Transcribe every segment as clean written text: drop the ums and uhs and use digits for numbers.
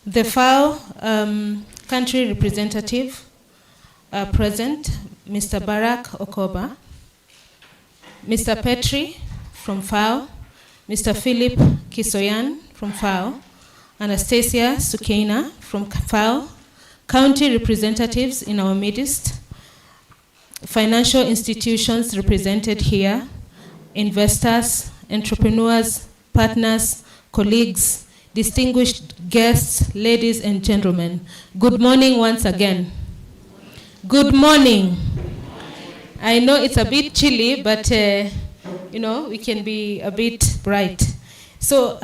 The FAO country representative present, Mr. Barack Okoba, Mr. Petri from FAO, Mr. Philip Kisoyan from FAO, Anastasiya Schukeina from FAO, county representatives in our midst, financial institutions represented here, investors, entrepreneurs, partners, colleagues, distinguished guests, ladies and gentlemen. Good morning once again. Good morning. I know it's a bit chilly, but we can be a bit bright. So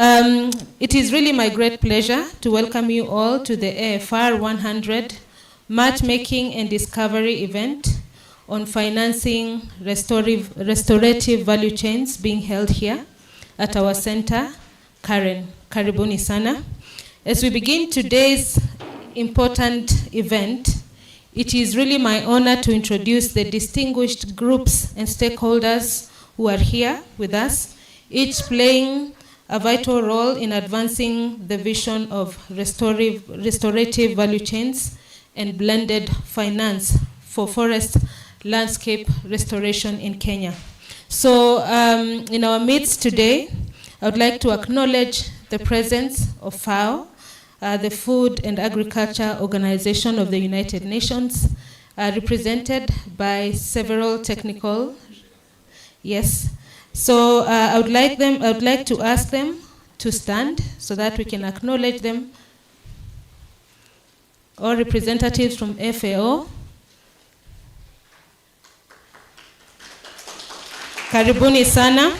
it is really my great pleasure to welcome you all to the AFR 100 Matchmaking and Discovery Event on financing restorative value chains being held here at our center, Karen. Karibuni sana. As we begin today's important event, it is really my honor to introduce the distinguished groups and stakeholders who are here with us, each playing a vital role in advancing the vision of restorative value chains and blended finance for forest landscape restoration in Kenya. So in our midst today, I would like to acknowledge the presence of FAO, the Food and Agriculture Organization of the United Nations, represented by several technical, yes. So I would like to ask them to stand so that we can acknowledge them. All representatives from FAO. Karibuni sana.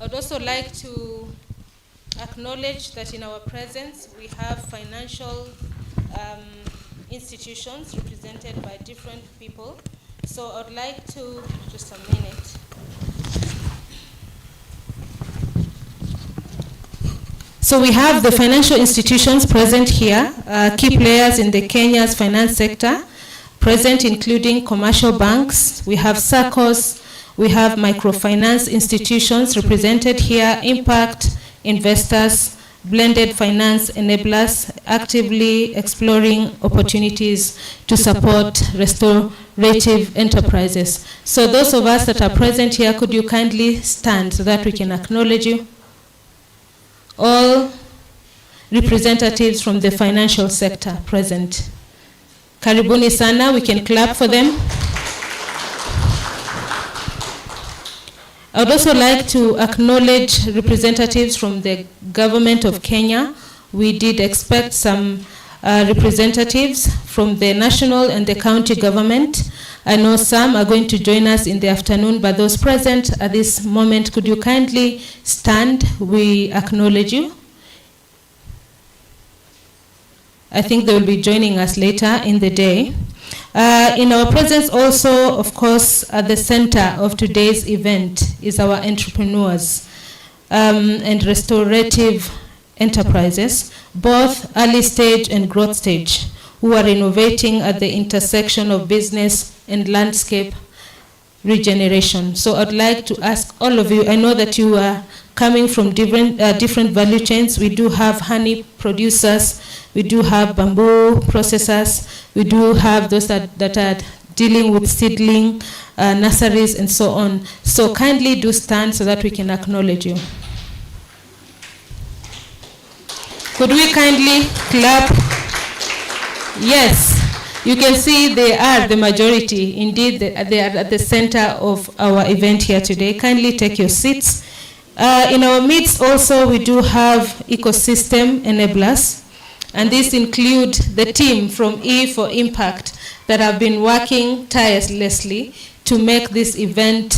I would also like to acknowledge that in our presence we have financial institutions represented by different people. So I would like to, just a minute. So we have the financial institutions present here, key players in the Kenya's finance sector, present including commercial banks, we have SACCOs, we have microfinance institutions represented here, impact investors, blended finance enablers, actively exploring opportunities to support restorative enterprises. So those of us that are present here, could you kindly stand so that we can acknowledge you? All representatives from the financial sector present. Karibuni sana, we can clap for them. I would also like to acknowledge representatives from the government of Kenya. We did expect some representatives from the national and the county government. I know some are going to join us in the afternoon, but those present at this moment, could you kindly stand? We acknowledge you. I think they will be joining us later in the day. In our presence also, of course, at the center of today's event is our entrepreneurs and restorative enterprises, both early stage and growth stage, who are innovating at the intersection of business and landscape regeneration. So I'd like to ask all of you, I know that you are coming from different value chains. We do have honey producers, we do have bamboo processors, we do have those that are dealing with seedling, nurseries and so on. So kindly do stand so that we can acknowledge you. Could we kindly clap? Yes, you can see they are the majority. Indeed, they are at the center of our event here today. Kindly take your seats. In our midst also, we do have ecosystem enablers, and these include the team from E4Impact that have been working tirelessly to make this event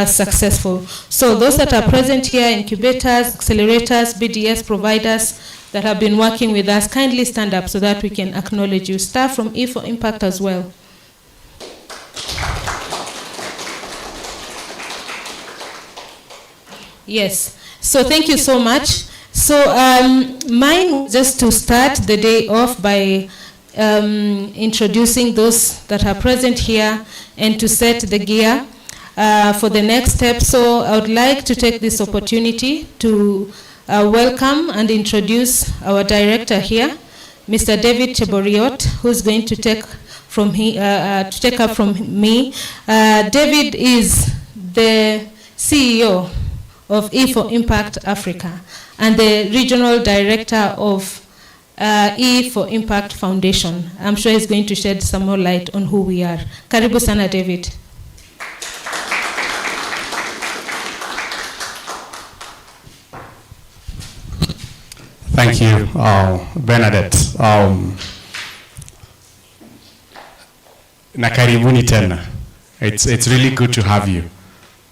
successful. So those that are present here, incubators, accelerators, BDS providers that have been working with us, kindly stand up so that we can acknowledge you. Staff from E4Impact as well. Yes, so thank you so much. So mine, just to start the day off by introducing those that are present here and to set the gear for the next step. So I would like to take this opportunity to welcome and introduce our director here, Mr. David Cheboriot, who's going to take up from me. David is the CEO of E4Impact Africa and the regional director of E4Impact Foundation. I'm sure he's going to shed some more light on who we are. Karibu sana, David. Thank you, Bernadette. Na karibuni tena. It's really good to have you.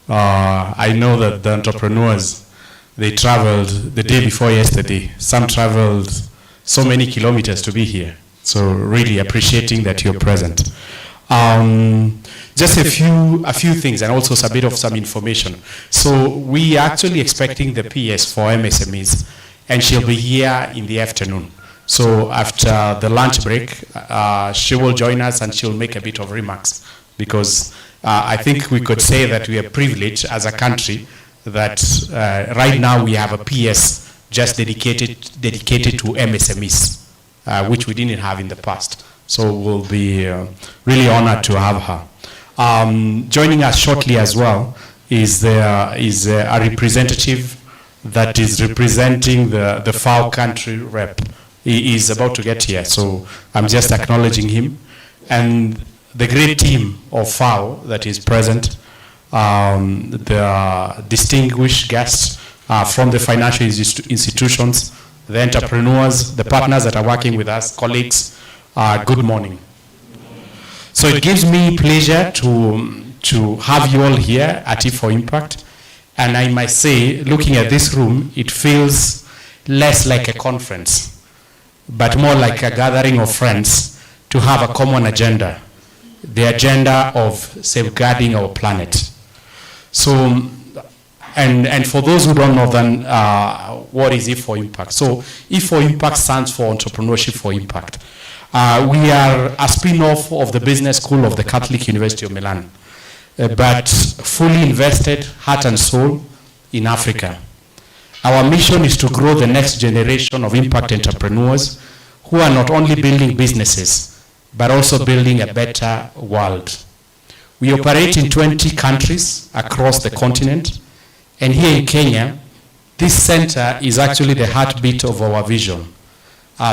I know that the entrepreneurs, they traveled the day before yesterday. Some traveled so many kilometers to be here. So really appreciating that you're present. Just a few things and also a bit of some information. So we are actually expecting the PS for MSMEs, and she'll be here in the afternoon. So after the lunch break, she will join us and she'll make a bit of remarks, because I think we could say that we are privileged as a country that right now we have a PS just dedicated to MSMEs, which we didn't have in the past. So we'll be really honored to have her. Joining us shortly as well is a representative that is representing the FAO country rep. He is about to get here, so I'm just acknowledging him. And the great team of FAO that is present, the distinguished guests from the financial institutions, the entrepreneurs, the partners that are working with us, colleagues, good morning. So it gives me pleasure to have you all here at E4Impact. And I must say, looking at this room, it feels less like a conference, but more like a gathering of friends to have a common agenda, the agenda of safeguarding our planet. So, and for those who don't know then, what is E4Impact? So E4Impact stands for Entrepreneurship for Impact. We are a spin-off of the Business School of the Catholic University of Milan, but fully invested heart and soul in Africa. Our mission is to grow the next generation of impact entrepreneurs who are not only building businesses, but also building a better world. We operate in 20 countries across the continent, and here in Kenya, this center is actually the heartbeat of our vision.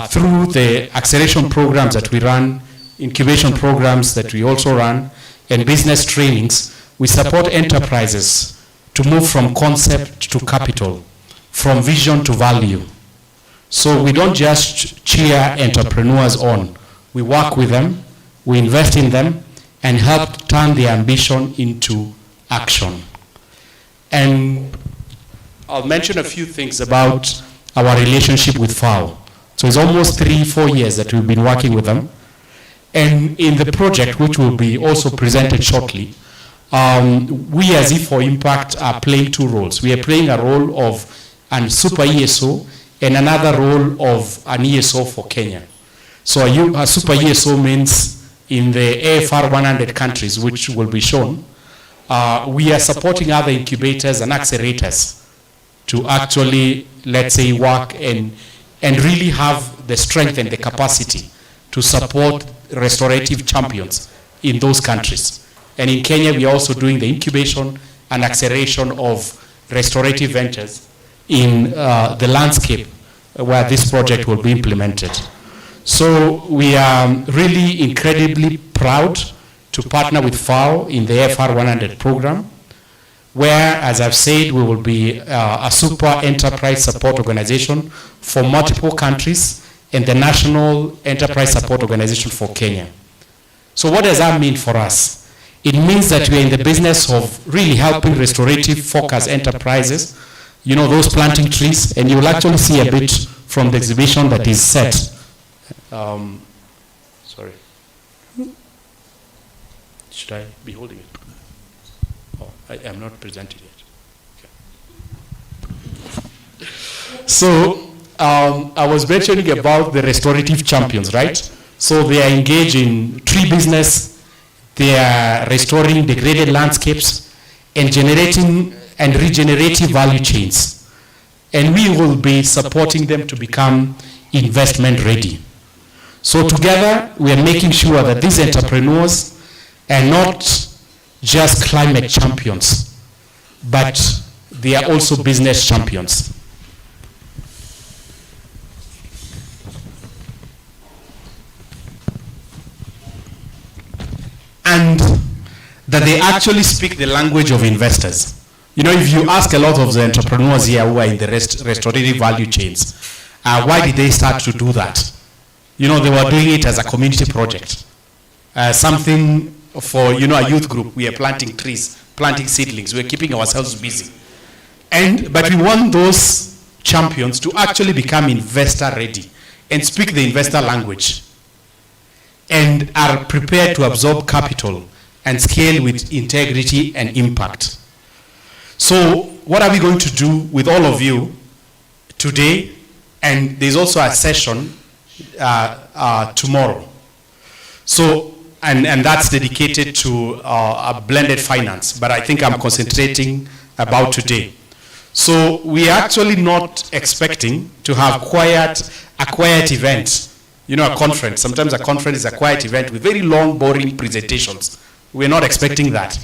Through the acceleration programs that we run, incubation programs that we also run, and business trainings, we support enterprises to move from concept to capital, from vision to value. So we don't just cheer entrepreneurs on. We work with them, we invest in them, and help turn their ambition into action. And I'll mention a few things about our relationship with FAO. So it's almost 3-4 years that we've been working with them. And in the project, which will be also presented shortly, we as E4Impact are playing two roles. We are playing a role of a super ESO and another role of an ESO for Kenya. So a super ESO means in the AFR 100 countries, which will be shown, we are supporting other incubators and accelerators to actually, let's say, work and really have the strength and the capacity to support restorative champions in those countries. And in Kenya, we are also doing the incubation and acceleration of restorative ventures in the landscape where this project will be implemented. So we are really incredibly proud to partner with FAO in the AFR 100 program, where, as I've said, we will be a super enterprise support organization for multiple countries and the National Enterprise Support Organization for Kenya. So what does that mean for us? It means that we are in the business of really helping restorative focused enterprises, you know, those planting trees, and you will actually see a bit from the exhibition that is set. Sorry. Should I be holding it? Oh, I am not presenting yet. Okay. So, I was mentioning about the restorative champions, right? So they are engaged in tree business, they are restoring degraded landscapes and generating and regenerative value chains. and we will be supporting them to become investment ready. So together, we are making sure that these entrepreneurs are not just climate champions, but they are also business champions. And that they actually speak the language of investors. You know, if you ask a lot of the entrepreneurs here who are in the restorative value chains, why did they start to do that? You know, they were doing it as a community project. Something for, you know, a youth group. We are planting trees, planting seedlings. We're keeping ourselves busy. But we want those champions to actually become investor ready and speak the investor language and are prepared to absorb capital and scale with integrity and impact. So what are we going to do with all of you today? And there's also a session tomorrow. So, and that's dedicated to a blended finance, but I think I'm concentrating about today. So we are actually not expecting to have a quiet event. You know, a conference. Sometimes a conference is a quiet event with very long, boring presentations. We're not expecting that.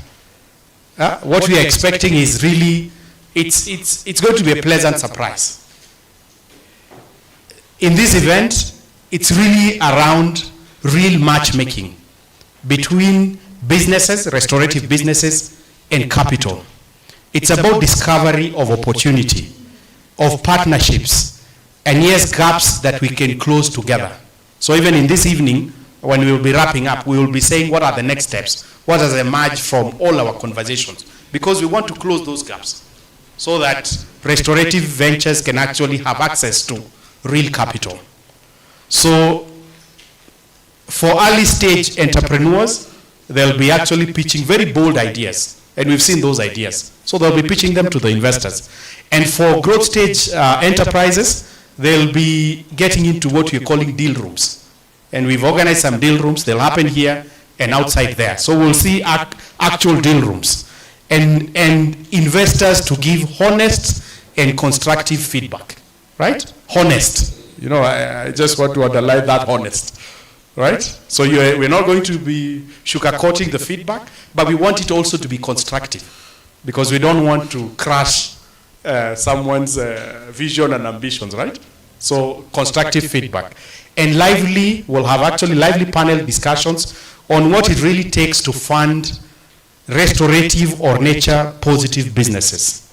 What we are expecting is really, it's going to be a pleasant surprise. In this event, it's really around real matchmaking between businesses, restorative businesses, and capital. It's about discovery of opportunity, of partnerships, and yes, gaps that we can close together. So even in this evening, when we will be wrapping up, we will be saying what are the next steps, what has emerged from all our conversations, because we want to close those gaps so that restorative ventures can actually have access to real capital. So for early stage entrepreneurs, they'll be actually pitching very bold ideas, and we've seen those ideas. So they'll be pitching them to the investors. And for growth stage enterprises, they'll be getting into what we're calling deal rooms. And we've organized some deal rooms. They'll happen here and outside there. So we'll see actual deal rooms. And investors to give honest and constructive feedback, right? Honest. You know, I just want to underline that honest, right? So we're not going to be sugarcoating the feedback, but we want it also to be constructive, because we don't want to crush someone's vision and ambitions, right? So constructive feedback. And we'll have actually lively panel discussions on what it really takes to fund restorative or nature positive businesses.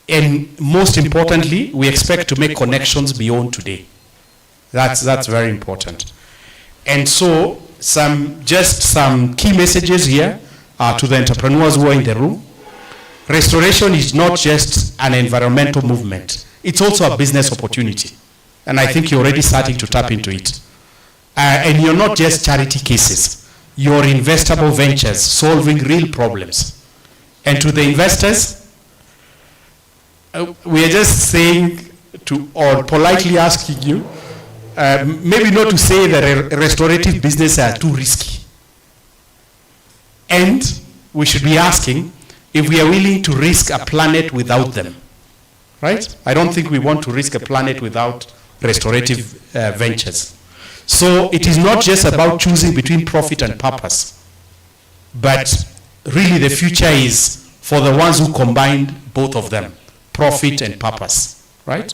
And most importantly, we expect to make connections beyond today. That's very important. And so just some key messages here to the entrepreneurs who are in the room. Restoration is not just an environmental movement. It's also a business opportunity. And I think you're already starting to tap into it. And you're not just charity cases. You're investable ventures solving real problems. And to the investors, we are just saying or politely asking you, maybe not to say that restorative businesses are too risky. And we should be asking if we are willing to risk a planet without them, right? I don't think we want to risk a planet without restorative ventures. So it is not just about choosing between profit and purpose, but really the future is for the ones who combined both of them, profit and purpose, right?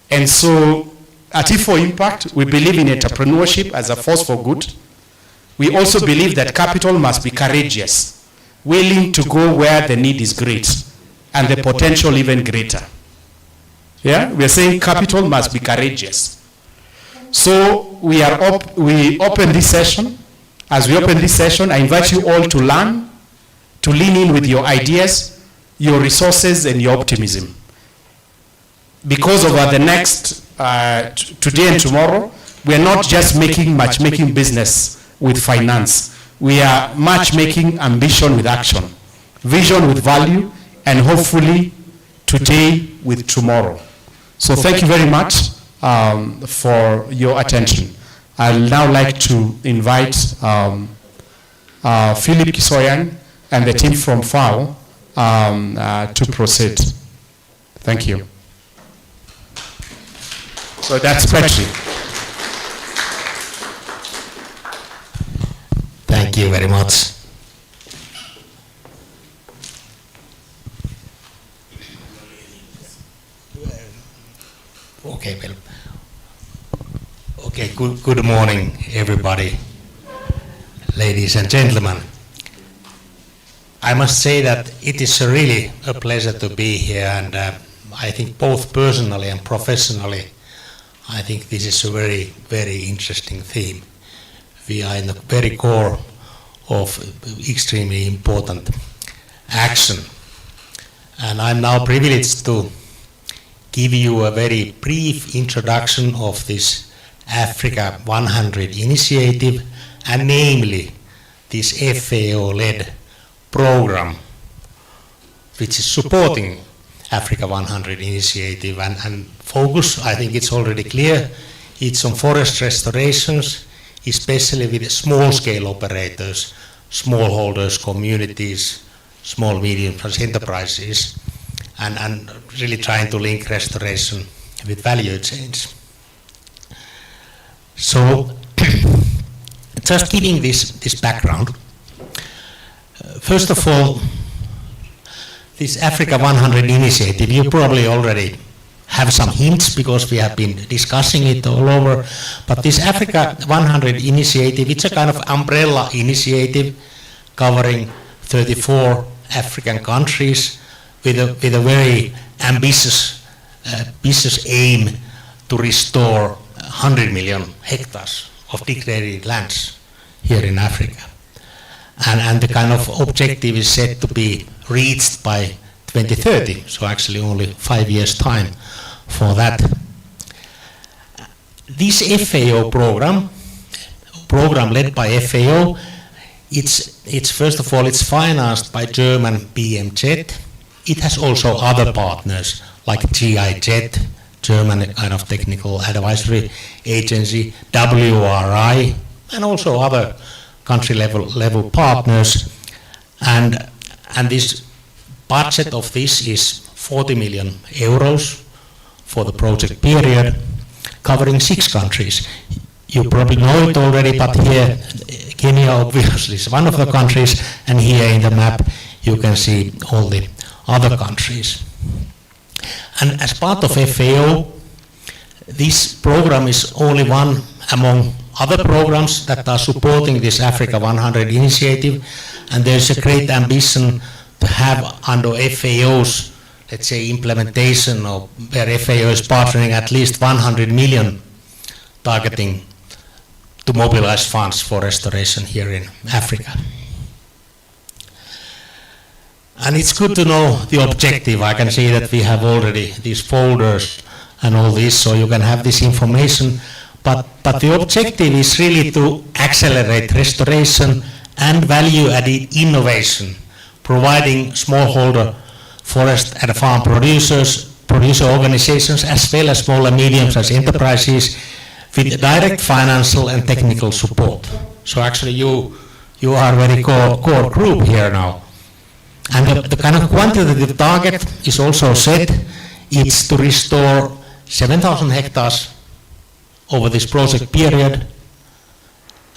And so at E4Impact, we believe in entrepreneurship as a force for good. We also believe that capital must be courageous, willing to go where the need is great and the potential even greater. Yeah, we are saying capital must be courageous. So we open this session. As we open this session, I invite you all to learn, to lean in with your ideas, your resources, and your optimism. Because over the next, today and tomorrow, we are not just making matchmaking business with finance. We are matchmaking ambition with action, vision with value, and hopefully today with tomorrow. So thank you very much for your attention. I'd now like to invite Philip Kisoyan and the team from FAO to proceed. Thank you. So that's Petri. Thank you very much. Okay, well, okay, good morning, everybody, ladies and gentlemen. I must say that it is really a pleasure to be here, and I think both personally and professionally, I think this is a very, very interesting theme. We are in the very core of extremely important action. And I'm now privileged to give you a very brief introduction of this Africa 100 initiative, and namely this FAO-led program which is supporting Africa 100 initiative, and focus, I think it's already clear, it's on forest restorations, especially with small-scale operators, smallholders, communities, small, medium-sized enterprises, and really trying to link restoration with value chains. So, just giving this background, first of all, this Africa 100 initiative, you probably already have some hints because we have been discussing it all over, but this Africa 100 initiative, it's a kind of umbrella initiative covering 34 African countries with a very ambitious aim to restore 100 million hectares of degraded lands here in Africa. And the kind of objective is said to be reached by 2030, so actually only 5 years' time for that. This FAO program led by FAO, it's first of all, it's financed by German BMZ. It has also other partners like GIZ, German kind of technical advisory agency, WRI, and also other country level partners, and this budget of this is 40 million euros for the project period, covering 6 countries. You probably know it already, but here Kenya obviously is one of the countries, and here in the map you can see all the other countries. And as part of FAO, this program is only one among other programs that are supporting this Africa 100 initiative, and there's a great ambition to have under FAO's, let's say, implementation, or where FAO is partnering at least 100 million targeting to mobilize funds for restoration here in Africa. And it's good to know the objective. I can see that we have already these folders and all this, so you can have this information. But the objective is really to accelerate restoration and value-added innovation, providing smallholder forest and farm producer organizations, as well as small and medium-sized enterprises with direct financial and technical support. So actually you are a very core group here now. And the kind of quantitative target is also set. It's to restore 7,000 hectares over this project period,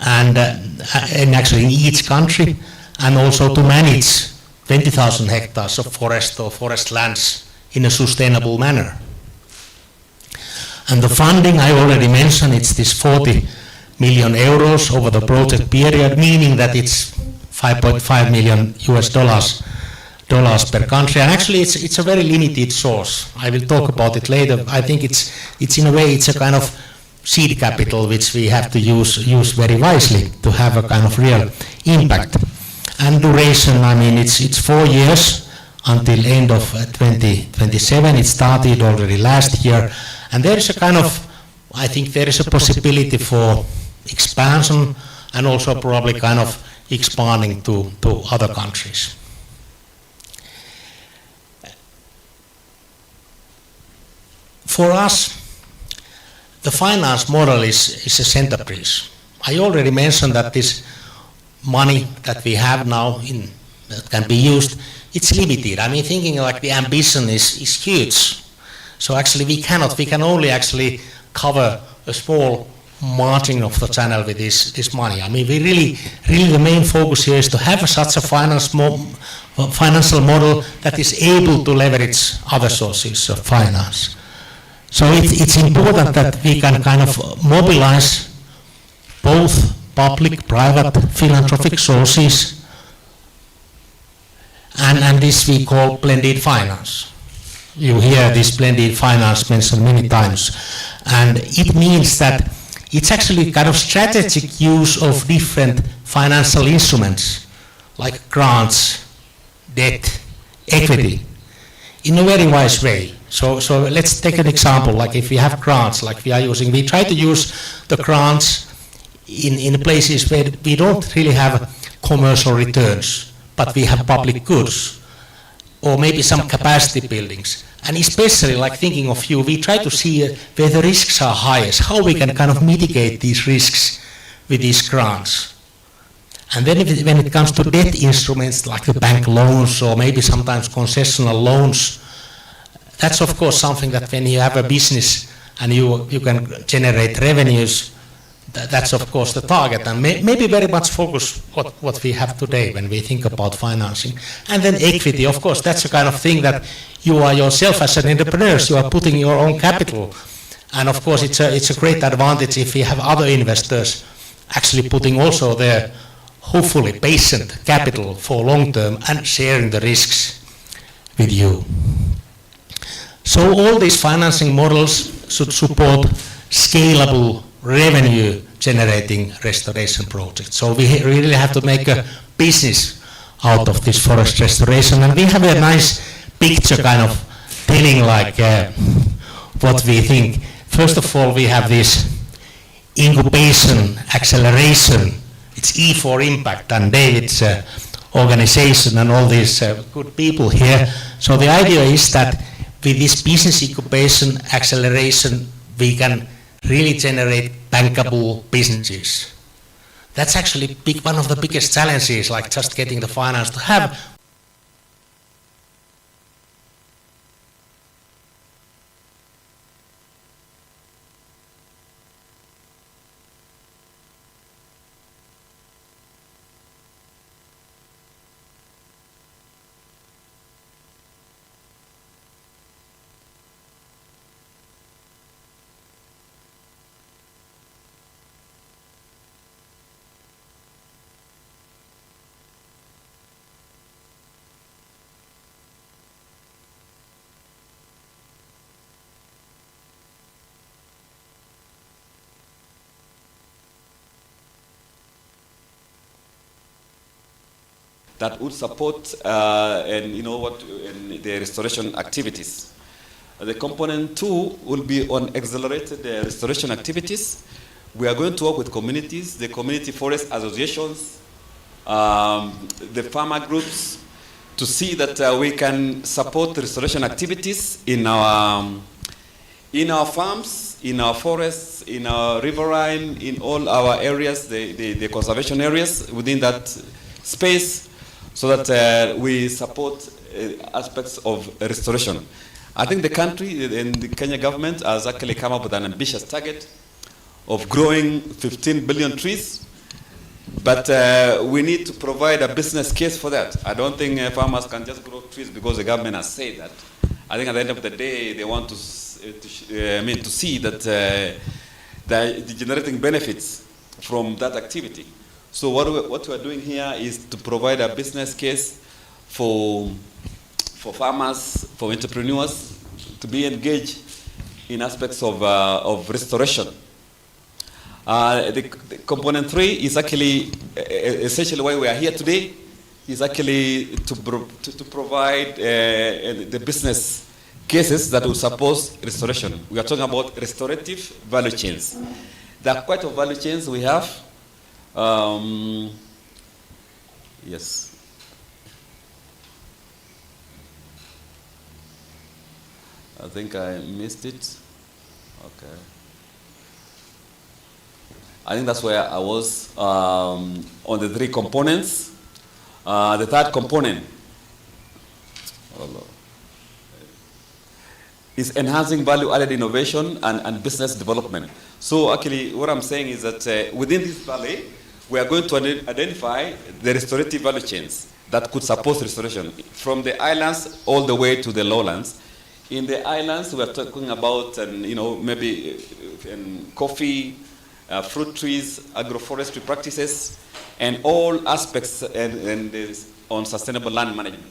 and actually in each country, and also to manage 20,000 hectares of forest or forest lands in a sustainable manner. And the funding, I already mentioned, it's this 40 million euros over the project period, meaning that it's 5.5 million US dollars per country, and actually it's a very limited source. I will talk about it later. I think it's in a way it's a kind of seed capital which we have to use very wisely to have a kind of real impact. And duration, I mean, it's 4 years until end of 2027. It started already last year, and there is a kind of, I think there is a possibility for expansion and also probably kind of expanding to other countries. For us, the finance model is a centerpiece. I already mentioned that this money that we have now that can be used, it's limited. I mean, thinking like the ambition is huge. So actually we can only actually cover a small margin of the channel with this money. I mean, we really the main focus here is to have such a financial model that is able to leverage other sources of finance. So it's important that we can kind of mobilize both public, private, philanthropic sources, and this we call blended finance. You hear this blended finance mentioned many times, and it means that it's actually kind of strategic use of different financial instruments like grants, debt, equity, in a very wise way. So let's take an example, like if we have grants like we are using, we try to use the grants in places where we don't really have commercial returns, but we have public goods, or maybe some capacity buildings. And especially, like thinking of you, we try to see where the risks are highest, how we can kind of mitigate these risks with these grants. And then when it comes to debt instruments like the bank loans or maybe sometimes concessional loans, that's of course something that when you have a business and you can generate revenues, that's of course the target, and maybe very much focus what we have today when we think about financing. And then equity, of course, that's the kind of thing that you are yourself as an entrepreneur, you are putting your own capital. And of course it's a great advantage if we have other investors actually putting also their, hopefully, patient capital for long term and sharing the risks with you. So all these financing models should support scalable revenue generating restoration projects. So we really have to make a business out of this forest restoration, and we have a nice picture kind of telling like what we think. First of all, we have this incubation, acceleration. It's E4Impact and David's organization and all these good people here. So the idea is that with this business incubation, acceleration, we can really generate bankable businesses. That's actually one of the biggest challenges, like just getting the finance to have. that would support the restoration activities. The component 2 will be on accelerated restoration activities. We are going to work with communities, the community forest associations, the farmer groups, to see that we can support restoration activities in our farms, in our forests, in our riverine, in all our areas, the conservation areas within that space, so that we support aspects of restoration. I think the country and the Kenya government has actually come up with an ambitious target of growing 15 billion trees, but we need to provide a business case for that. I don't think farmers can just grow trees because the government has said that. I think at the end of the day, they want to see that they're generating benefits from that activity. So what we are doing here is to provide a business case for farmers, for entrepreneurs, to be engaged in aspects of restoration. The component 3 is actually essentially why we are here today, is actually to provide the business cases that will support restoration. We are talking about restorative value chains. There are quite a value chains we have. Yes. I think I missed it. Okay. I think that's where I was on the 3 components. The third component is enhancing value-added innovation and business development. So actually, what I'm saying is that within this valley, we are going to identify the restorative value chains that could support restoration from the islands all the way to the lowlands. In the islands, we are talking about, maybe coffee, fruit trees, agroforestry practices, and all aspects on sustainable land management.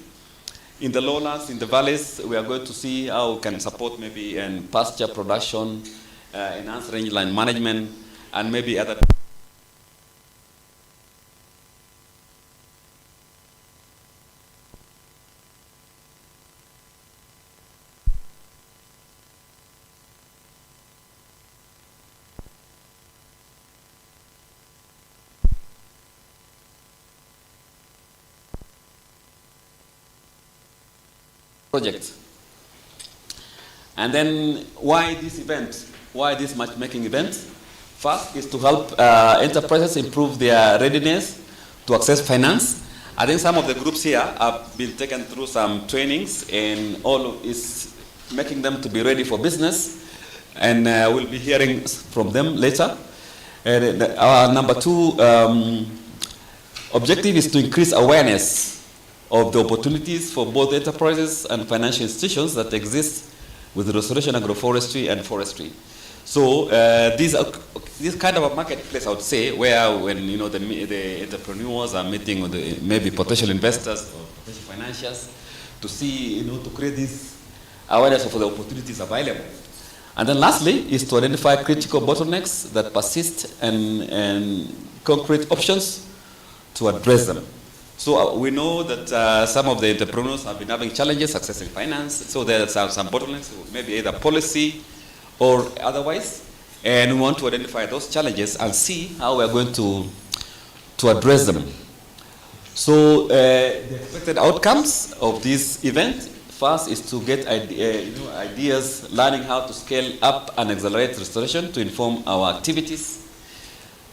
In the lowlands, in the valleys, we are going to see how we can support maybe pasture production, enhanced rangeland management, and maybe other projects. And then why this event? Why this matchmaking event? First is to help enterprises improve their readiness to access finance. I think some of the groups here have been taken through some trainings, and all is making them to be ready for business. And we'll be hearing from them later. And our number two objective is to increase awareness of the opportunities for both enterprises and financial institutions that exist with restoration, agroforestry, and forestry. So this kind of a marketplace, I would say, where when the entrepreneurs are meeting with maybe potential investors or potential financiers to see, to create this awareness of the opportunities available. And then lastly is to identify critical bottlenecks that persist and concrete options to address them. So we know that some of the entrepreneurs have been having challenges accessing finance. So there are some bottlenecks, maybe either policy or otherwise. And we want to identify those challenges and see how we are going to address them. So the expected outcomes of this event, first is to get ideas, learning how to scale up and accelerate restoration to inform our activities,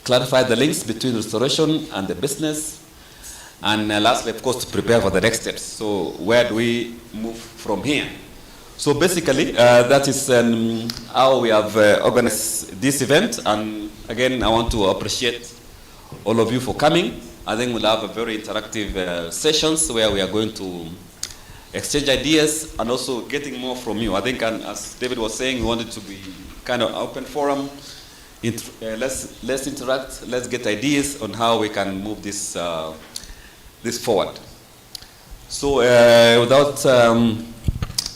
clarify the links between restoration and the business, and lastly, of course, to prepare for the next steps. So where do we move from here? So basically, that is how we have organized this event. And again, I want to appreciate all of you for coming. I think we'll have a very interactive sessions where we are going to exchange ideas and also getting more from you. I think, as David was saying, we wanted to be kind of open forum. Let's interact. Let's get ideas on how we can move this this forward. So without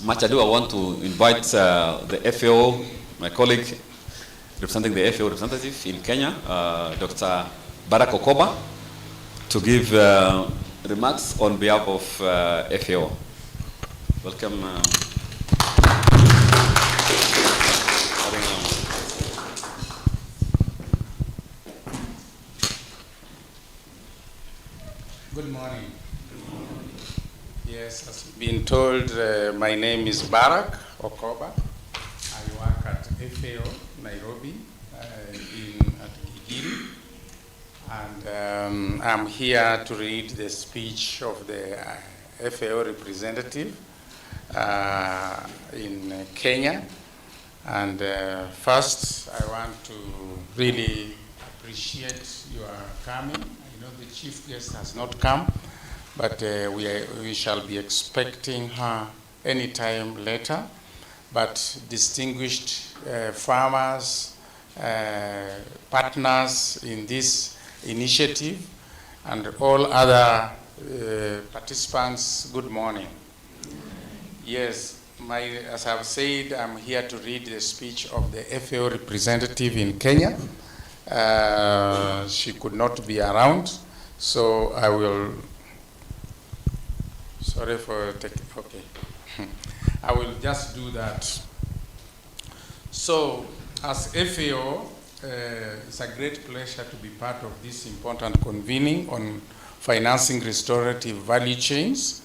much ado, I want to invite the FAO, my colleague representing the FAO representative in Kenya, Dr. Barack Okoba, to give remarks on behalf of FAO. Welcome. Good morning. Yes, as been told, my name is Barack Okoba. I work at FAO Nairobi at Gigiri, and I'm here to read the speech of the FAO representative in Kenya. And first, I want to really appreciate your coming. I know the chief guest has not come, but we shall be expecting her anytime later. But distinguished farmers, partners in this initiative, and all other participants, good morning. Yes, as I've said, I'm here to read the speech of the FAO representative in Kenya. She could not be around, so I will, sorry for taking, okay. I will just do that. So, as FAO, it's a great pleasure to be part of this important convening on financing restorative value chains.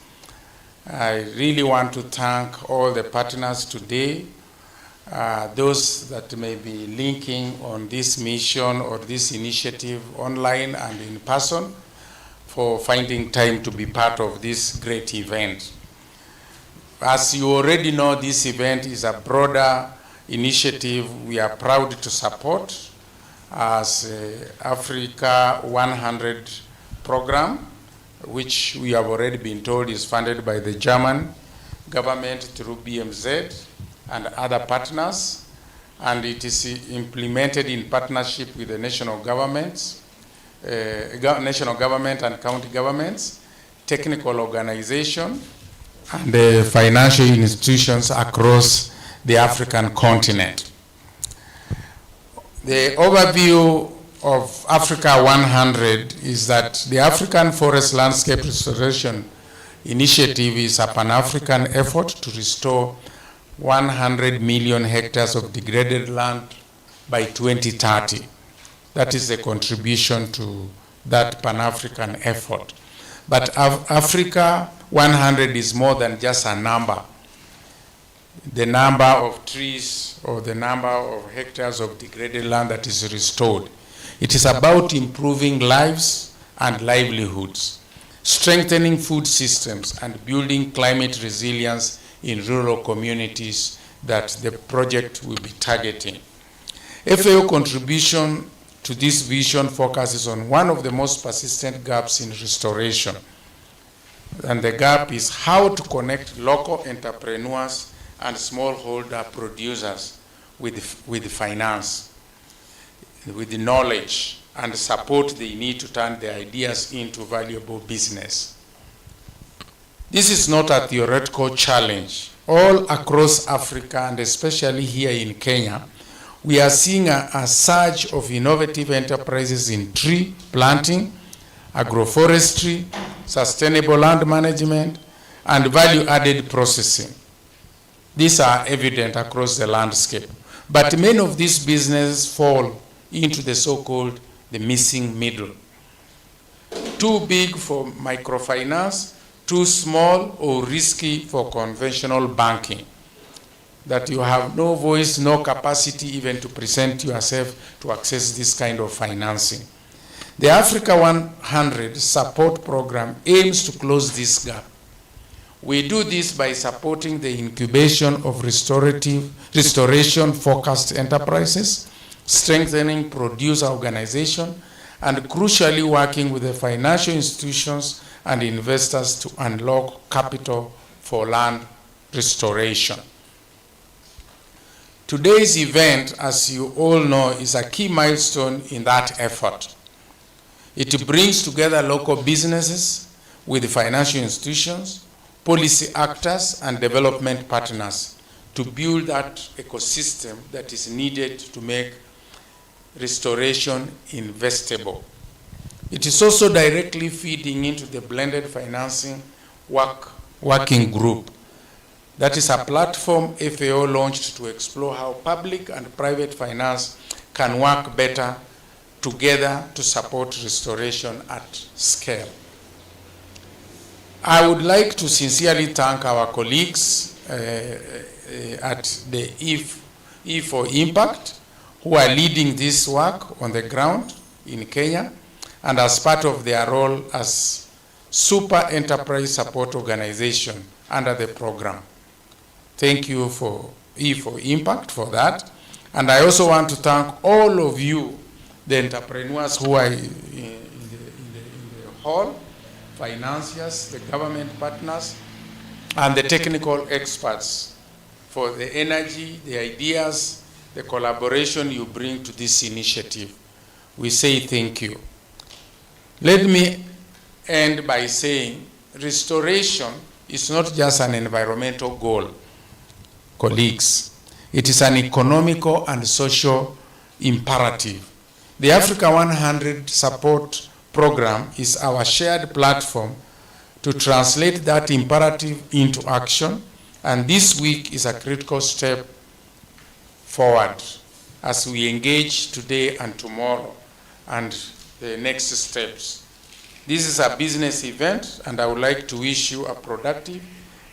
I really want to thank all the partners today, those that may be linking on this mission or this initiative online and in person, for finding time to be part of this great event. As you already know, this event is a broader initiative we are proud to support as Africa 100 program, which we have already been told is funded by the German government through BMZ and other partners, and it is implemented in partnership with the national governments, national government and county governments, technical organization, and the financial institutions across the African continent. The overview of Africa 100 is that the African Forest Landscape Restoration Initiative is a Pan-African effort to restore 100 million hectares of degraded land by 2030. That is the contribution to that Pan-African effort. But Africa 100 is more than just a number. The number of trees or the number of hectares of degraded land that is restored. It is about improving lives and livelihoods, strengthening food systems, and building climate resilience in rural communities that the project will be targeting. FAO contribution to this vision focuses on one of the most persistent gaps in restoration. And the gap is how to connect local entrepreneurs and smallholder producers with finance, with the knowledge and support they need to turn their ideas into valuable business. This is not a theoretical challenge. All across Africa, and especially here in Kenya, we are seeing a surge of innovative enterprises in tree planting, agroforestry, sustainable land management, and value-added processing. These are evident across the landscape. But many of these businesses fall into the so-called the missing middle. Too big for microfinance, too small or risky for conventional banking. That you have no voice, no capacity even to present yourself to access this kind of financing. The Africa 100 support program aims to close this gap. We do this by supporting the incubation of restoration-focused enterprises, strengthening producer organization, and crucially working with the financial institutions and investors to unlock capital for land restoration. Today's event, as you all know, is a key milestone in that effort. It brings together local businesses with financial institutions, policy actors, and development partners to build that ecosystem that is needed to make restoration investable. It is also directly feeding into the blended financing working group. That is a platform FAO launched to explore how public and private finance can work better together to support restoration at scale. I would like to sincerely thank our colleagues at the E4Impact who are leading this work on the ground in Kenya and as part of their role as super enterprise support organization under the program. Thank you for E4Impact for that. And I also want to thank all of you, the entrepreneurs who are in the hall, financiers, the government partners, and the technical experts for the energy, the ideas, the collaboration you bring to this initiative. We say thank you. Let me end by saying restoration is not just an environmental goal, colleagues. It is an economical and social imperative. The Africa 100 support program is our shared platform to translate that imperative into action, and this week is a critical step forward as we engage today and tomorrow and the next steps. This is a business event, and I would like to wish you a productive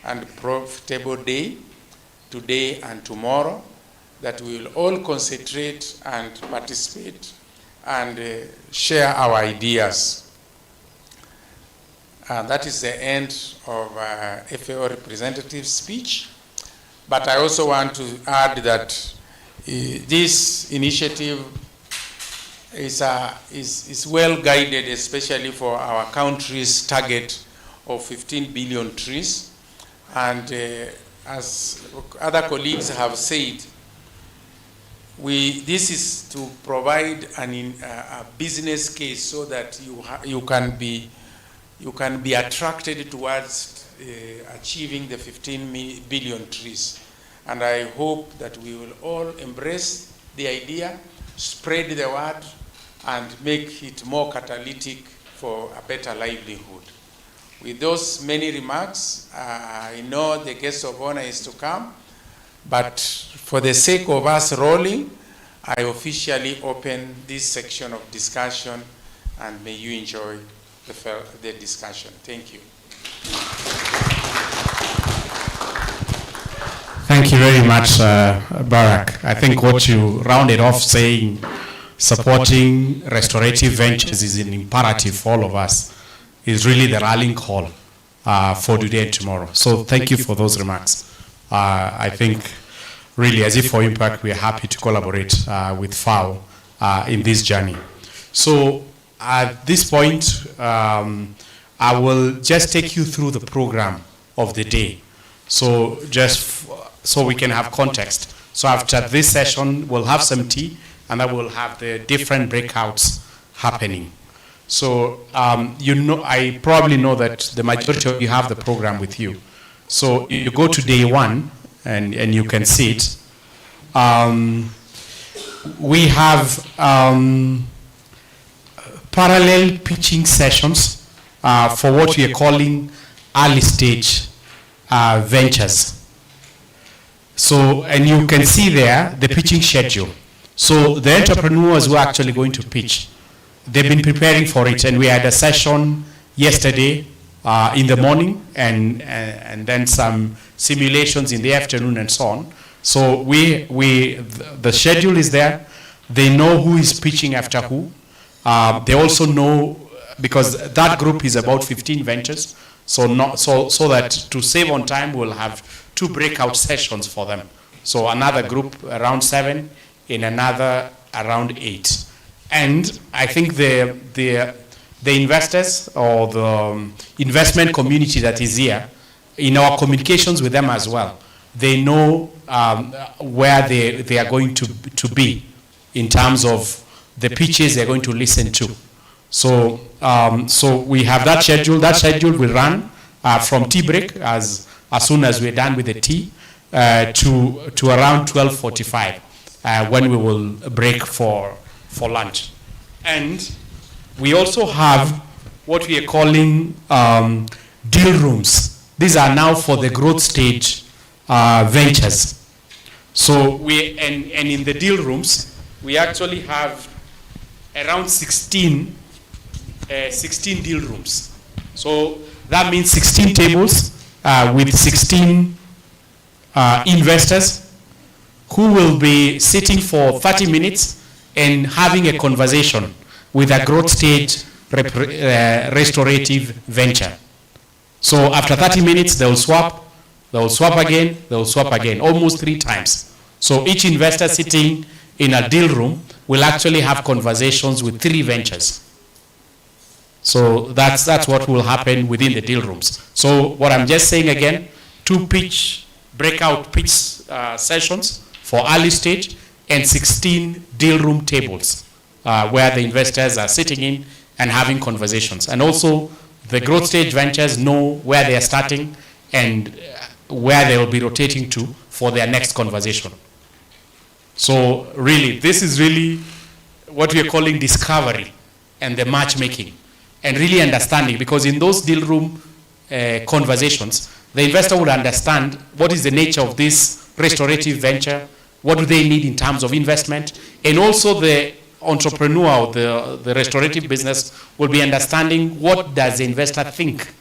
and profitable day today and tomorrow, that we will all concentrate and participate and share our ideas. That is the end of FAO representative speech. But I also want to add that this initiative is well guided, especially for our country's target of 15 billion trees. And as other colleagues have said, this is to provide a business case so that you can be attracted towards achieving the 15 billion trees. And I hope that we will all embrace the idea, spread the word, and make it more catalytic for a better livelihood. With those many remarks, I know the guest of honor is to come, but for the sake of us rolling, I officially open this section of discussion, and may you enjoy the discussion. Thank you. Thank you very much, Barak. I think what you rounded off saying, supporting restorative ventures is an imperative for all of us, is really the rallying call for today and tomorrow. So thank you for those remarks. I think really as E4Impact, we are happy to collaborate with FAO in this journey. So at this point, I will just take you through the program of the day. So just so we can have context. So after this session, we'll have some tea, and then we'll have the different breakouts happening. So I probably know that the majority of you have the program with you. So you go to day one, and you can see it. We have parallel pitching sessions for what we are calling early stage ventures. So, and you can see there the pitching schedule. So the entrepreneurs who are actually going to pitch, they've been preparing for it, and we had a session yesterday in the morning, and then some simulations in the afternoon and so on. So the schedule is there. They know who is pitching after who. They also know, because that group is about 15 ventures, so that to save on time, we'll have 2 breakout sessions for them. So another group around 7, in another around 8. And I think the investors or the investment community that is here, in our communications with them as well, they know where they are going to be in terms of the pitches they're going to listen to. So we have that schedule. That schedule will run from tea break as soon as we're done with the tea to around 12:45 when we will break for lunch. And we also have what we are calling deal rooms. These are now for the growth stage ventures. So and in the deal rooms, we actually have around 16 deal rooms. So that means 16 tables with 16 investors who will be sitting for 30 minutes and having a conversation with a growth stage restorative venture. So after 30 minutes, they'll swap again, almost 3 times. So each investor sitting in a deal room will actually have conversations with 3 ventures. So that's what will happen within the deal rooms. So what I'm just saying again, 2 breakout pitch sessions for early stage, and 16 deal room tables where the investors are sitting in and having conversations. And also the growth stage ventures know where they are starting and where they will be rotating to for their next conversation. So really, this is really what we are calling discovery and the matchmaking, and really understanding, because in those deal room conversations, the investor will understand what is the nature of this restorative venture, what do they need in terms of investment, and also the entrepreneur, the restorative business will be understanding what does the investor think,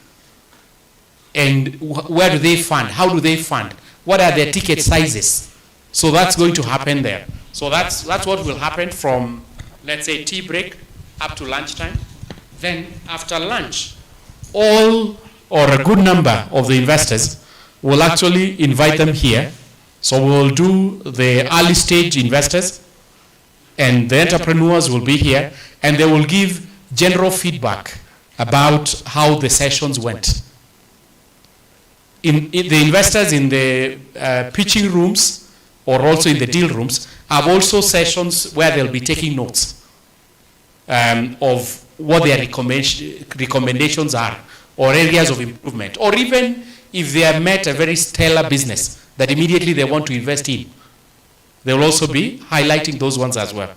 and where do they fund, how do they fund, what are their ticket sizes. So that's going to happen there. So that's what will happen from, let's say, tea break up to lunchtime. Then after lunch, all or a good number of the investors, we'll actually invite them here. So we'll do the early stage investors, and the entrepreneurs will be here, and they will give general feedback about how the sessions went. In the investors in the pitching rooms or also in the deal rooms have also sessions where they'll be taking notes of what their recommendations are or areas of improvement, or even if they have met a very stellar business that immediately they want to invest in, they will also be highlighting those ones as well.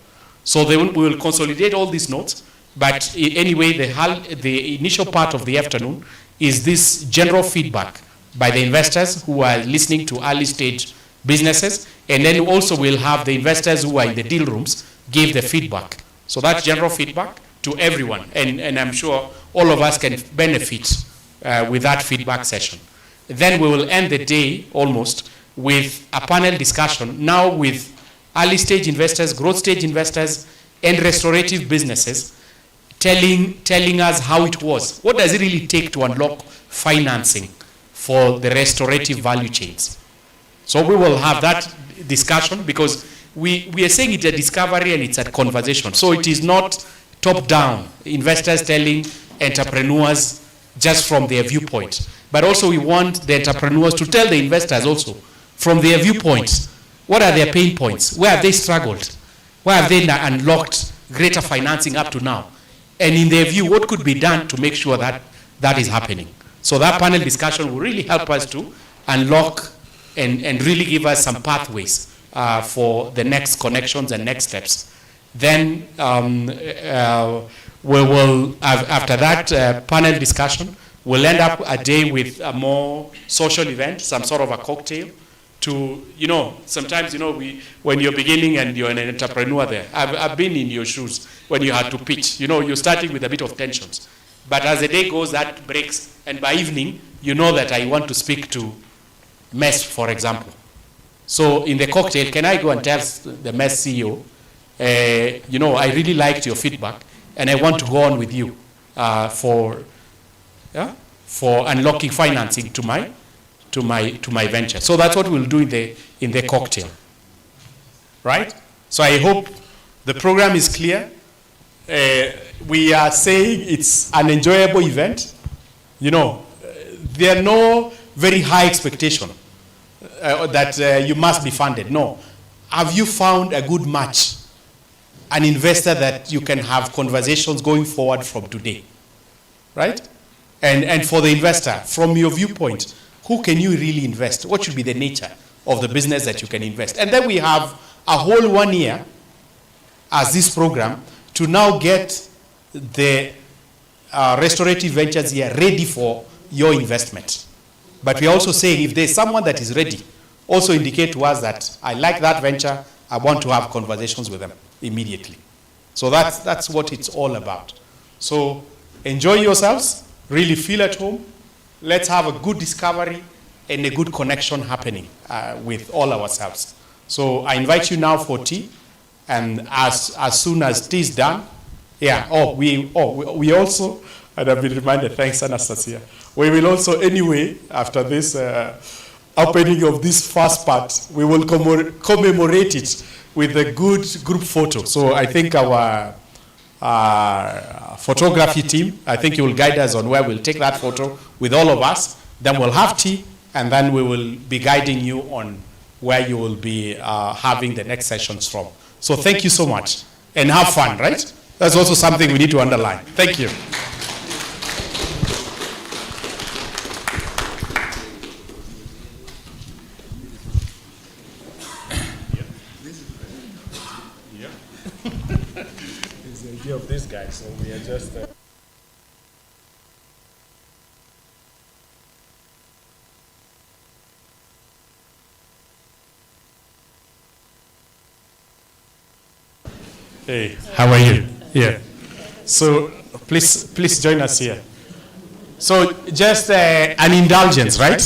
So we will consolidate all these notes, but anyway, the initial part of the afternoon is this general feedback by the investors who are listening to early stage businesses, and then also we'll have the investors who are in the deal rooms give the feedback. So that's general feedback to everyone, and I'm sure all of us can benefit with that feedback session. Then we will end the day almost with a panel discussion, now with early stage investors, growth stage investors, and restorative businesses, telling us how it was. What does it really take to unlock financing for the restorative value chains? So we will have that discussion, because we are saying it's a discovery and it's a conversation. So it is not top-down, investors telling entrepreneurs just from their viewpoint. But also we want the entrepreneurs to tell the investors also from their viewpoints, what are their pain points? Where have they struggled? Where have they unlocked greater financing up to now? And in their view, what could be done to make sure that that is happening? So that panel discussion will really help us to unlock and really give us some pathways for the next connections and next steps. Then we will, after that panel discussion, we'll end up a day with a more social event, some sort of a cocktail, to, sometimes, when you're beginning and you're an entrepreneur there, I've been in your shoes when you had to pitch. You're starting with a bit of tensions. But as the day goes, that breaks, and by evening, you know that I want to speak to MESS, for example. So in the cocktail, can I go and tell the MESS CEO, I really liked your feedback, and I want to go on with you for unlocking financing to my venture. So that's what we'll do in the cocktail, right? So I hope the program is clear. We are saying it's an enjoyable event. There are no very high expectation that you must be funded. No. Have you found a good match? An investor that you can have conversations going forward from today, right? And for the investor, from your viewpoint, who can you really invest? What should be the nature of the business that you can invest? And then we have a whole 1 year as this program to now get the restorative ventures here ready for your investment. But we're also saying if there's someone that is ready, also indicate to us that I like that venture, I want to have conversations with them immediately. So that's what it's all about. So enjoy yourselves, really feel at home. Let's have a good discovery and a good connection happening with all ourselves. So I invite you now for tea, and as soon as tea is done, we also, and I've been reminded, thanks Anastasiya, we will also anyway, after this opening of this first part, we will commemorate it with a good group photo. So I think our photography team, I think you will guide us on where we'll take that photo with all of us. Then we'll have tea, and then we will be guiding you on where you will be having the next sessions from. So thank you so much, and have fun, right? That's also something we need to underline. Thank you. It's the idea of this guy, so we are just... Hey, how are you? Yeah. So please join us here. So just an indulgence, right?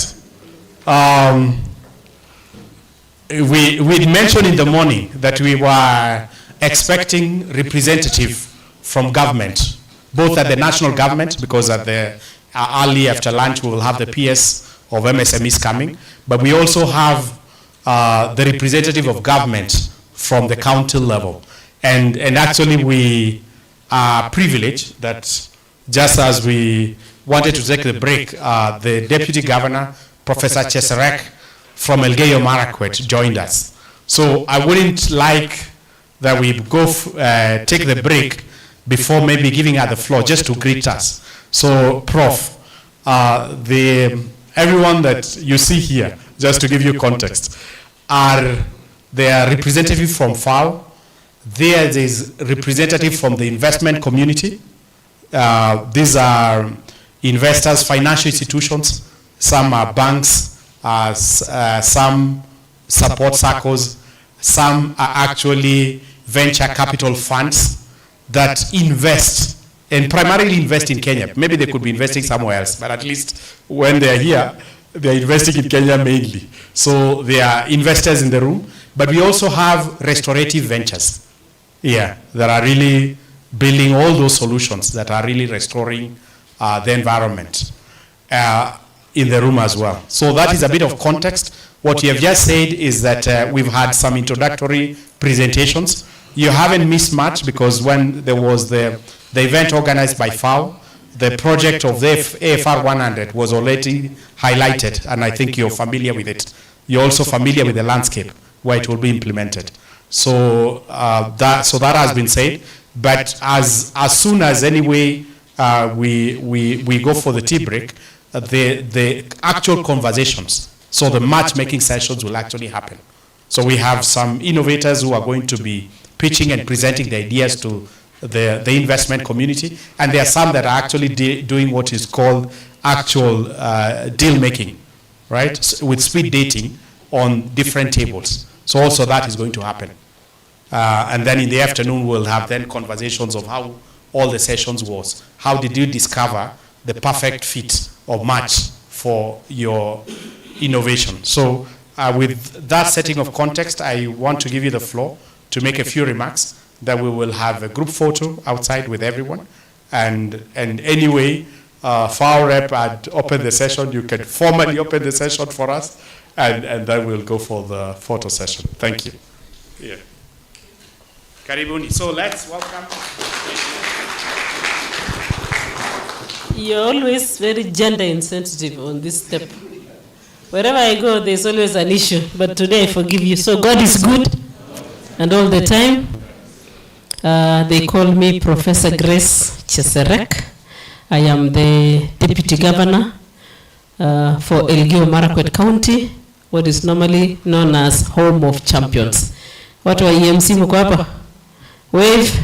We mentioned in the morning that we were expecting representative from government, both at the national government, because at the early after lunch, we will have the PS of MSMEs coming. But we also have the representative of government from the county level. And actually, we are privileged that just as we wanted to take the break, the Deputy Governor, Professor Cheserek from Elgeyo Marakwet, joined us. So I wouldn't like that we go take the break before maybe giving her the floor just to greet us. So, Prof, everyone that you see here, just to give you context, they are representative from FAO. There is representative from the investment community. These are investors, financial institutions. Some are banks, some support circles, some are actually venture capital funds that invest and primarily invest in Kenya. Maybe they could be investing somewhere else, but at least when they're here, they're investing in Kenya mainly. So they are investors in the room. But we also have restorative ventures that are really building all those solutions that are really restoring the environment in the room as well. So that is a bit of context. What you have just said is that we've had some introductory presentations. You haven't missed much because when there was the event organized by FAO, the project of the AFR 100 was already highlighted, and I think you're familiar with it. You're also familiar with the landscape where it will be implemented. So that has been said. But as soon as anyway we go for the tea break, the actual conversations, so the matchmaking sessions will actually happen. So we have some innovators who are going to be pitching and presenting the ideas to the investment community, and there are some that are actually doing what is called actual deal making, right, with speed dating on different tables. So also that is going to happen. And then in the afternoon, we'll have then conversations of how all the sessions was. How did you discover the perfect fit or match for your innovation? So with that setting of context, I want to give you the floor to make a few remarks. That we will have a group photo outside with everyone. And anyway, FAO rep had opened the session. You can formally open the session for us, and then we'll go for the photo session. Thank you. Yeah. Karibuni. So let's welcome. You're always very gender insensitive on this step. Wherever I go, there's always an issue. But today I forgive you. So God is good, and all the time. They call me Professor Grace Cheserek. I am the Deputy Governor for Elgeyo Marakwet County, what is normally known as Home of Champions. What were EMC mko hapa? Wave?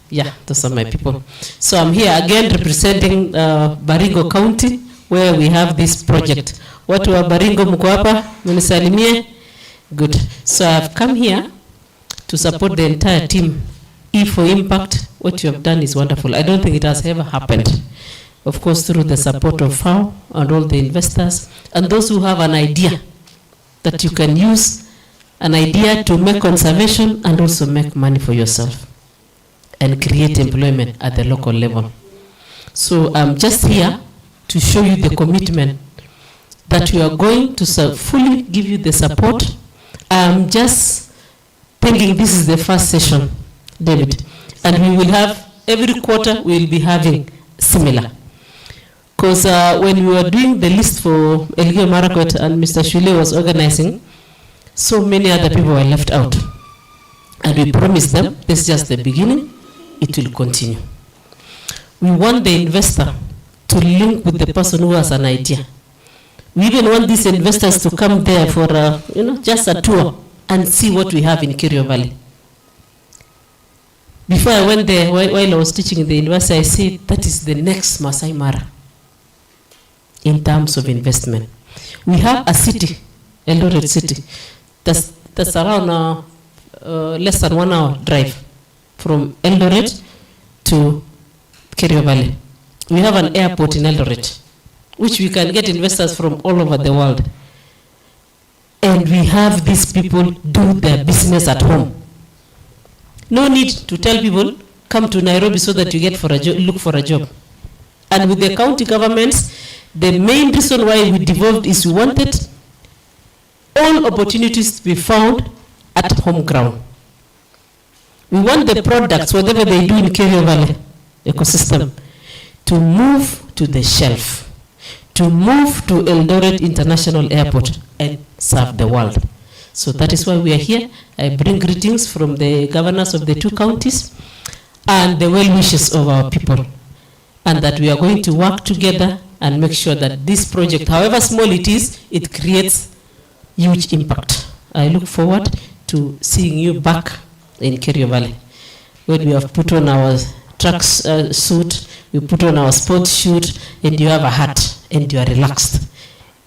Yeah, those are my people. So I'm here again representing Baringo County, where we have this project. What were Baringo mko hapa? Munisalimie? Good. So I've come here to support the entire team. E4Impact, what you have done is wonderful. I don't think it has ever happened. Of course, through the support of FAO and all the investors, and those who have an idea that you can use, an idea to make conservation and also make money for yourself and create employment at the local level. So I'm just here to show you the commitment that we are going to fully give you the support. I'm just thinking this is the first session, David, and we will have every quarter we will be having similar, because when we were doing the list for Elgeyo Marakwet and Mr. Shule was organizing, so many other people were left out, and we promised them this is just the beginning, it will continue. We want the investor to link with the person who has an idea. We even want these investors to come there for just a tour and see what we have in Kerio Valley. Before I went there, while I was teaching in the university, I said that is the next Masai Mara in terms of investment. We have a city, Eldoret City, that's around less than 1 hour drive from Eldoret to Kerio Valley. We have an airport in Eldoret, which we can get investors from all over the world. And we have these people do their business at home. No need to tell people, come to Nairobi so that you get look for a job. And with the county governments, the main reason why we devolved is we wanted all opportunities to be found at home ground. We want the products, whatever they do in Kerio Valley ecosystem, to move to the shelf, to move to Eldoret International Airport and serve the world. So that is why we are here. I bring greetings from the governors of the 2 counties and the well wishes of our people, and that we are going to work together and make sure that this project, however small it is, it creates huge impact. I look forward to seeing you back in Kerio Valley, when we have put on our truck suit, we put on our sports suit, and you have a hat, and you are relaxed,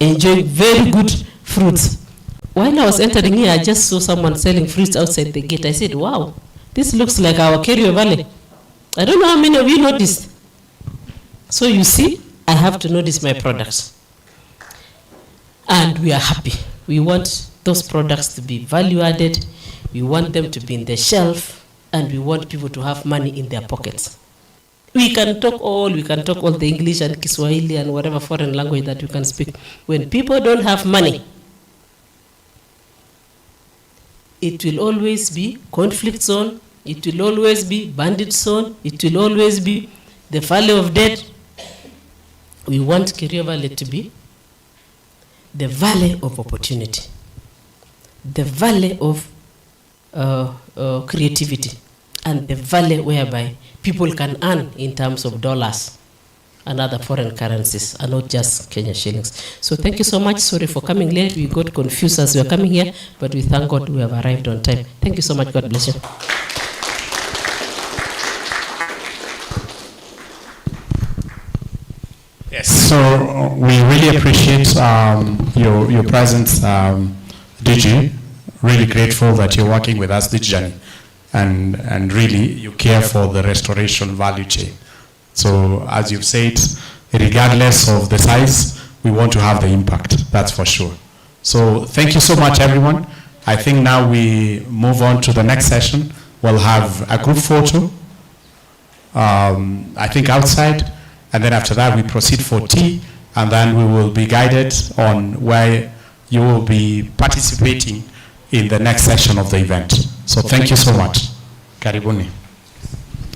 enjoying very good fruits. While I was entering here, I just saw someone selling fruits outside the gate. I said, wow, this looks like our Kerio Valley. I don't know how many of you noticed. So you see, I have to notice my products. And we are happy. We want those products to be value added. We want them to be in the shelf, and we want people to have money in their pockets. We can talk all the English and Kiswahili and whatever foreign language that you can speak. When people don't have money, it will always be conflict zone, it will always be bandit zone, it will always be the valley of death. We want Kerio Valley to be the valley of opportunity, the valley of creativity, and the valley whereby people can earn in terms of dollars and other foreign currencies, and not just Kenya shillings. So thank you so much. Sorry for coming late. We got confused as we were coming here, but we thank God we have arrived on time. Thank you so much. God bless you. Yes, so we really appreciate your presence, DG. Really grateful that you're working with us this journey, and really you care for the restoration value chain. So as you've said, regardless of the size, we want to have the impact, that's for sure. So thank you so much, everyone. I think now we move on to the next session. We'll have a group photo, I think outside, and then after that we proceed for tea, and then we will be guided on where you will be participating in the next session of the event. So thank you so much. Karibuni.